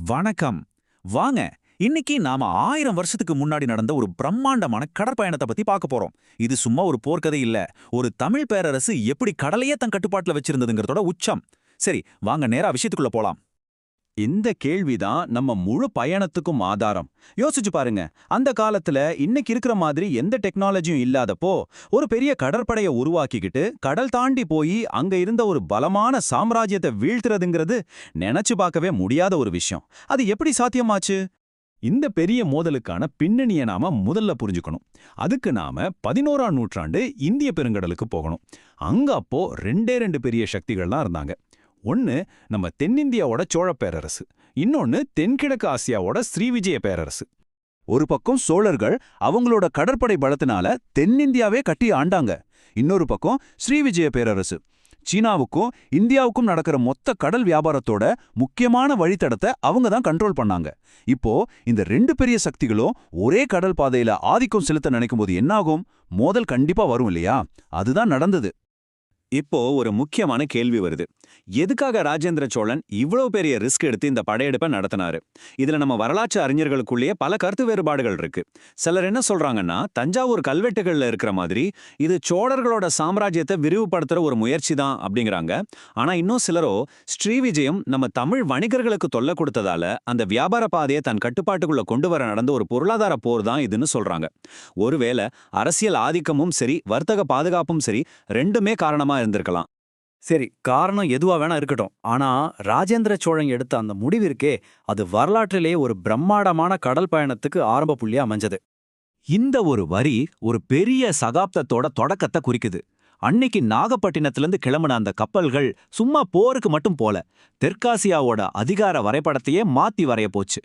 வணக்கம். வாங்க, இன்னைக்கு நாம 1000 வருஷத்துக்கு முன்னாடி நடந்த ஒரு பிரம்மாண்டமான கடற்பயணத்தை பத்தி பார்க்க போறோம். இது சும்மா ஒரு போர்க்கதை இல்ல. ஒரு தமிழ் பேரரசு எப்படி கடலையே தன் கட்டுப்பாட்டுல வச்சிருந்ததுங்கிறதோட உச்சம். சரி, வாங்க நேரா விஷயத்துக்குள்ள போலாம். இந்த கேள்விதான் நம்ம முழு பயணத்துக்கும் ஆதாரம். யோசிச்சு பாருங்க, அந்த காலத்துல இன்னைக்கு இருக்கிற மாதிரி எந்த டெக்னாலஜியும் இல்லாதப்போ ஒரு பெரிய கடற்படையை உருவாக்கிக்கிட்டு கடல் தாண்டி போய் அங்க இருந்த ஒரு பலமான சாம்ராஜ்யத்தை வீழ்த்துறதுங்கிறது நினைச்சு பார்க்கவே முடியாத ஒரு விஷயம். அது எப்படி சாத்தியமாச்சு? இந்த பெரிய மோதலுக்கான பின்னணியை நாம முதல்ல புரிஞ்சுக்கணும். அதுக்கு நாம 11ஆம் நூற்றாண்டு இந்திய பெருங்கடலுக்கு போகணும். அங்க அப்போ ரெண்டு பெரிய சக்திகள் தான் இருந்தாங்க. ஒன்னு நம்ம தென்னிந்தியாவோட சோழ பேரரசு, இன்னொன்னு தென்கிழக்கு ஆசியாவோட ஸ்ரீவிஜய பேரரசு. ஒரு பக்கம் சோழர்கள் அவங்களோட கடற்படை பலத்தினால தென்னிந்தியாவே கட்டி ஆண்டாங்க. இன்னொரு பக்கம் ஸ்ரீவிஜய பேரரசு சீனாவுக்கும் இந்தியாவுக்கும் நடக்கிற மொத்த கடல் வியாபாரத்தோட முக்கியமான வழித்தடத்தை அவங்க தான் கண்ட்ரோல் பண்ணாங்க. இப்போ இந்த ரெண்டு பெரிய சக்திகளும் ஒரே கடல் பாதையில ஆதிக்கம் செலுத்த நினைக்கும் போது என்னாகும்? மோதல் கண்டிப்பா வரும் இல்லையா? அதுதான் நடந்தது. இப்போ ஒரு முக்கியமான கேள்வி வருது. எதுக்காக ராஜேந்திர சோழன் இவ்வளவு பெரிய ரிஸ்க் எடுத்து இந்த படையெடுப்பை நடத்தினாரு? இதுல நம்ம வரலாற்று அறிஞர்களுக்குள்ளேயே பல கருத்து வேறுபாடுகள் இருக்கு. சிலர் என்ன சொல்றாங்கன்னா, தஞ்சாவூர் கல்வெட்டுகள்ல இருக்கிற மாதிரி இது சோழர்களோட சாம்ராஜ்யத்தை விரிவுபடுத்துற ஒரு முயற்சி தான் அப்படிங்கிறாங்க. ஆனா இன்னும் சிலரோ ஸ்ரீவிஜயம் நம்ம தமிழ் வணிகர்களுக்கு தொல்லை கொடுத்ததால அந்த வியாபார பாதையை தன் கட்டுப்பாட்டுக்குள்ள கொண்டு வர நடந்த ஒரு பொருளாதார போர் தான் இதுன்னு சொல்றாங்க. ஒருவேளை அரசியல் ஆதிக்கமும் சரி, வர்த்தக பாதுகாப்பும் சரி, ரெண்டுமே காரணமா இருந்திருக்கலாம். சரி, காரணம் எதுவா வேணா இருக்கட்டும். ஆனா ராஜேந்திர சோழன் எடுத்த அந்த முடிவிற்கே அது வரலாற்றிலேயே ஒரு பிரம்மாண்டமான கடல் பயணத்துக்கு ஆரம்ப புள்ளியா அமைஞ்சது. இந்த ஒரு வரி ஒரு பெரிய சகாப்தத்தோட தொடக்கத்தை குறிக்குது. அன்னைக்கு நாகப்பட்டினத்திலிருந்து கிளம்பின அந்த கப்பல்கள் சும்மா போருக்கு மட்டும் போல, தெற்காசியாவோட அதிகார வரைபடத்தையே மாத்தி வரைய போச்சு.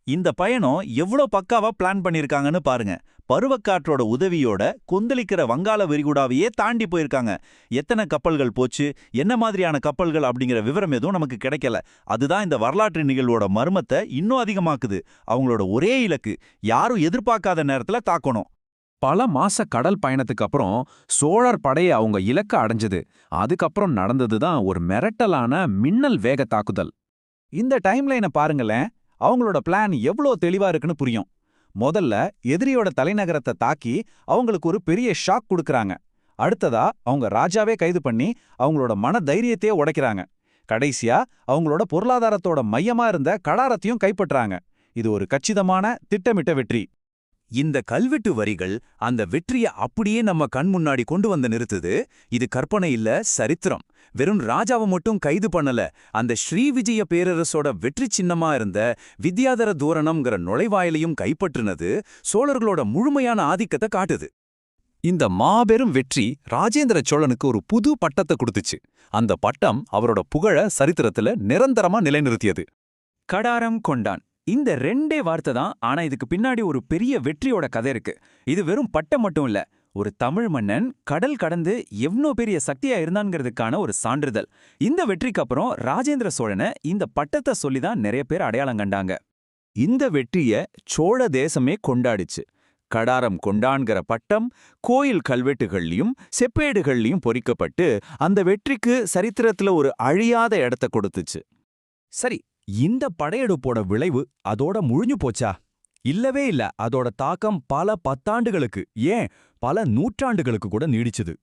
இந்த பயணம் எவ்வளோ பக்காவா பிளான் பண்ணிருக்காங்கன்னு பாருங்க. பருவக்காற்றோட உதவியோட கொந்தளிக்கிற வங்காள விரிகுடாவையே தாண்டி போயிருக்காங்க. எத்தனை கப்பல்கள் போச்சு, என்ன மாதிரியான கப்பல்கள் அப்படிங்கிற விவரம் எதுவும் நமக்கு கிடைக்கல. அதுதான் இந்த வரலாற்று நிகழ்வோட மர்மத்தை இன்னும் அதிகமாக்குது. அவங்களோட ஒரே இலக்கு யாரும் எதிர்பார்க்காத நேரத்துல தாக்கணும். பல மாச கடல் பயணத்துக்கு அப்புறம் சோழர் படையை அவங்க இலக்க அடைஞ்சது. அதுக்கப்புறம் நடந்ததுதான் ஒரு மிரட்டலான மின்னல் வேக தாக்குதல். இந்த டைம்லைனை பாருங்களேன். அவங்களோட பிளான் எவ்வளோ தெளிவா இருக்குன்னு புரியும். முதல்ல எதிரியோட தலைநகரத்தை தாக்கி அவங்களுக்கு ஒரு பெரிய ஷாக் கொடுக்கறாங்க. அடுத்ததா அவங்க ராஜாவே கைது பண்ணி அவங்களோட மன தைரியத்தையே உடைக்கிறாங்க. கடைசியா அவங்களோட பொருளாதாரத்தோட மையமா இருந்த கடாரத்தையும் கைப்பற்றாங்க. இது ஒரு கச்சிதமான திட்டமிட்ட வெற்றி. இந்த கல்வெட்டு வரிகள் அந்த வெற்றியை அப்படியே நம்ம கண் முன்னாடி கொண்டு வந்து நிறுத்துது. இது கற்பனை இல்ல, சரித்திரம். வெறும் ராஜாவை மட்டும் கைது பண்ணல, அந்த ஸ்ரீவிஜய பேரரசோட வெற்றி சின்னமா இருந்த வித்யாதர தோரணம்ங்கிற நுழைவாயிலையும் கைப்பற்றினது சோழர்களோட முழுமையான ஆதிக்கத்தை காட்டுது. இந்த மாபெரும் வெற்றி ராஜேந்திர சோழனுக்கு ஒரு புது பட்டத்தை கொடுத்துச்சு. அந்த பட்டம் அவரோட புகழ சரித்திரத்துல நிரந்தரமா நிலைநிறுத்தியது. கடாரம் கொண்டான், இந்த ரெண்டே வார்த்தை தான். ஆனா இதுக்கு பின்னாடி ஒரு பெரிய வெற்றியோட கதை இருக்கு. இது வெறும் பட்டம் மட்டும் இல்ல, ஒரு தமிழ் மன்னன் கடல் கடந்து எவ்வளோ பெரிய சக்தியா இருந்தான்ங்கிறதுக்கான ஒரு சான்றிதழ். இந்த வெற்றிக்கு அப்புறம் ராஜேந்திர சோழனை இந்த பட்டத்தை சொல்லிதான் நிறைய பேர் அடையாளம் கண்டாங்க. இந்த வெற்றிய சோழ தேசமே கொண்டாடிச்சு. கடாரம் கொண்டான்கிற பட்டம் கோயில் கல்வெட்டுகள்லயும் செப்பேடுகள்லயும் பொறிக்கப்பட்டு அந்த வெற்றிக்கு சரித்திரத்துல ஒரு அழியாத இடத்த கொடுத்துச்சு. சரி, இந்த படையெடுப்போட விளைவு அதோட முழிஞ்சு போச்சா? இல்லவே இல்ல. அதோட தாக்கம் பல பத்தாண்டுகளுக்கு, ஏன் பல நூற்றாண்டுகளுக்கு கூட நீடிச்சுது.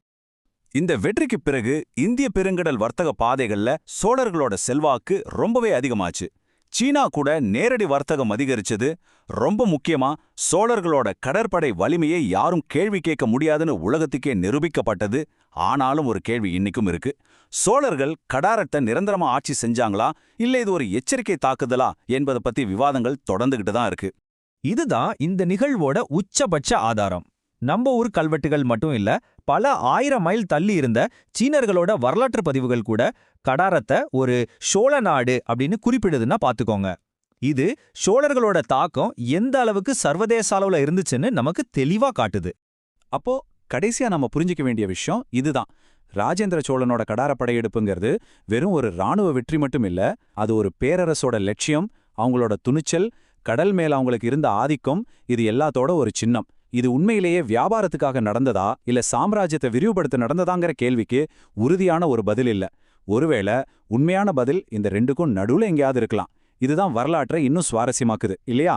இந்த வெற்றிக்கு பிறகு இந்திய பெருங்கடல் வர்த்தக பாதைகள்ல சோழர்களோட செல்வாக்கு ரொம்பவே அதிகமாச்சு. சீனா கூட நேரடி வர்த்தகம் அதிகரிச்சது. ரொம்ப முக்கியமா சோழர்களோட கடற்படை வலிமையை யாரும் கேள்வி கேட்க முடியாதுன்னு உலகத்துக்கே நிரூபிக்கப்பட்டது. ஆனாலும் ஒரு கேள்வி இன்னைக்கும் இருக்கு. சோழர்கள் கடாரத்தை நிரந்தரமா ஆட்சி செஞ்சாங்களா, இல்ல இது ஒரு எச்சரிக்கை தாக்குதலா என்பதை பத்தி விவாதங்கள் தொடர்ந்துகிட்டு தான் இருக்கு. இதுதான் இந்த நிகழ்வோட உச்சபட்ச ஆதாரம். நம்ம ஊர் கல்வெட்டுகள் மட்டும் இல்ல, பல 1000 மைல் தள்ளி இருந்த சீனர்களோட வரலாற்று பதிவுகள் கூட கடாரத்தை ஒரு சோழ நாடு அப்படின்னு குறிப்பிடுதுன்னா பாத்துக்கோங்க. இது சோழர்களோட தாக்கம் எந்த அளவுக்கு சர்வதேச அளவுல இருந்துச்சுன்னு நமக்கு தெளிவா காட்டுது. அப்போ கடைசியா நம்ம புரிஞ்சிக்க வேண்டிய விஷயம் இதுதான். ராஜேந்திர சோழனோட கடார படையெடுப்புங்கிறது வெறும் ஒரு இராணுவ வெற்றி மட்டும் இல்ல, அது ஒரு பேரரசோட லட்சியம், அவங்களோட துணிச்சல், கடல் மேல அவங்களுக்கு இருந்த ஆதிக்கம், இது எல்லாத்தோட ஒரு சின்னம். இது உண்மையிலேயே வியாபாரத்துக்காக நடந்ததா இல்ல சாம்ராஜ்யத்தை விரிவுபடுத்த நடந்ததாங்கிற கேள்விக்கு உறுதியான ஒரு பதில் இல்ல. ஒருவேளை உண்மையான பதில் இந்த ரெண்டுக்கும் நடுவுல எங்கேயாவது இருக்கலாம். இதுதான் வரலாற்றை இன்னும் சுவாரஸ்யமாக்குது இல்லையா?